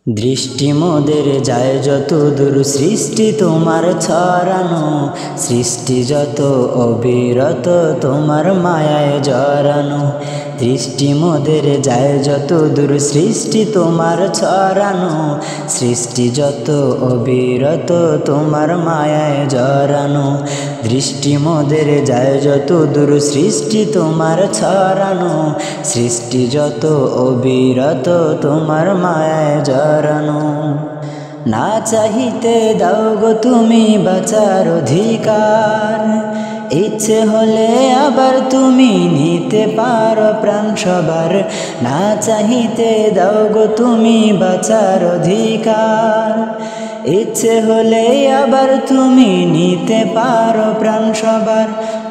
দৃষ্টি মোদের যায় যত দূর সৃষ্টি তোমার ছড়ানো, সৃষ্টি যত অবিরত তোমার মায়ায় জড়ানো। দৃষ্টি মোদের যায় যত দূর সৃষ্টি তোমার ছড়ানো, সৃষ্টি যত অবিরত তোমার মায়ায় জড়ানো। দৃষ্টি মোদের যায় যত দূর সৃষ্টি তোমার ছড়ানো, সৃষ্টি যত অবিরত তোমার মায়ায় জড়ানো। না চাহিতে দাও গো তুমি বাঁচার অধিকার, ইচ্ছে হলে আবার তুমি নিতে পারো প্রাণ সবার। না চাহিতে দাও গো তুমি বাঁচার অধিকার, ইচ্ছে হলে আবার তুমি নিতে পারো প্রাণ সবার।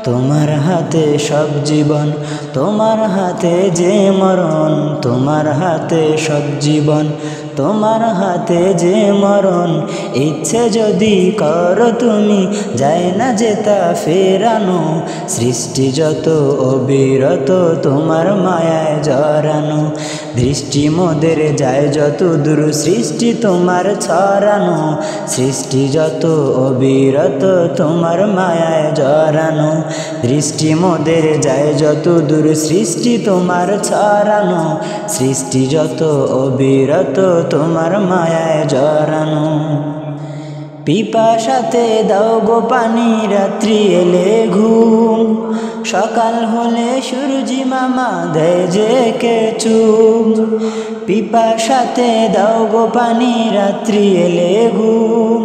তোমার হাতে সব জীবন, তোমার হাতে যে মরণ, তোমার হাতে সব জীবন, তোমার হাতে যে মরণ। ইচ্ছে যদি করো তুমি যায় না যেতা ফেরানো, সৃষ্টি যত অবিরত তোমার মায়ায় জড়ানো। দৃষ্টি মোদের যায় যত দূর সৃষ্টি তোমার ছড়ানো, সৃষ্টি যত অবিরত তোমার মায়ায় জড়ানো। দৃষ্টি মোদের যায় যত দূর সৃষ্টি তোমার ছড়ানো, সৃষ্টি যত অবিরত তোমার মায়ায় জড়ানো। পিপাসাতে দাও গো পানি রাত্রি এলে ঘুম, সকাল হলে সূর্যি মামা দেয় যে কে চুম। পিপাসাতে দাও গো পানি রাত্রি এলে ঘুম,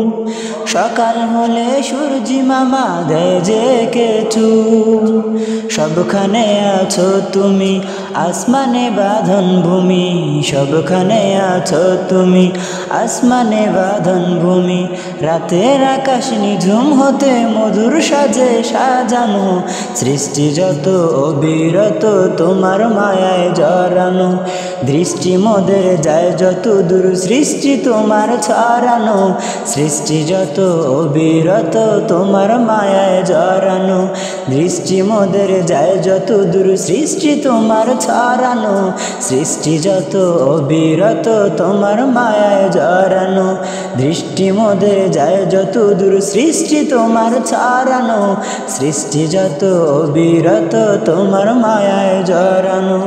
সকাল হলে সূর্যি মামা দেয় যে কে চুম। সবখানে আছো তুমি আসমানে বাঁধন ভূমি, সবখানে আছো তুমি আসমানে বাঁধন ভূমি। রাতের আকাশ নিঝুম হতে মধুর সাজে সাজানো, সৃষ্টি যত অবিরত তোমার মায়ায় জড়ানো। দৃষ্টি মোদের যায় যত দূর সৃষ্টি তোমার ছড়ানো, সৃষ্টি যত অবিরত তোমার মায়ায় জড়ানো। দৃষ্টি মোদের যায় যত দূর সৃষ্টি তোমার ছড়ানো, সৃষ্টি যত অবিরত তোমার মায়ায় জড়ানো। দৃষ্টি মোদের যায় যত দূর সৃষ্টি তোমার ছড়ানো, সৃষ্টি যত অবিরত তোমার মায়ায় জড়ানো।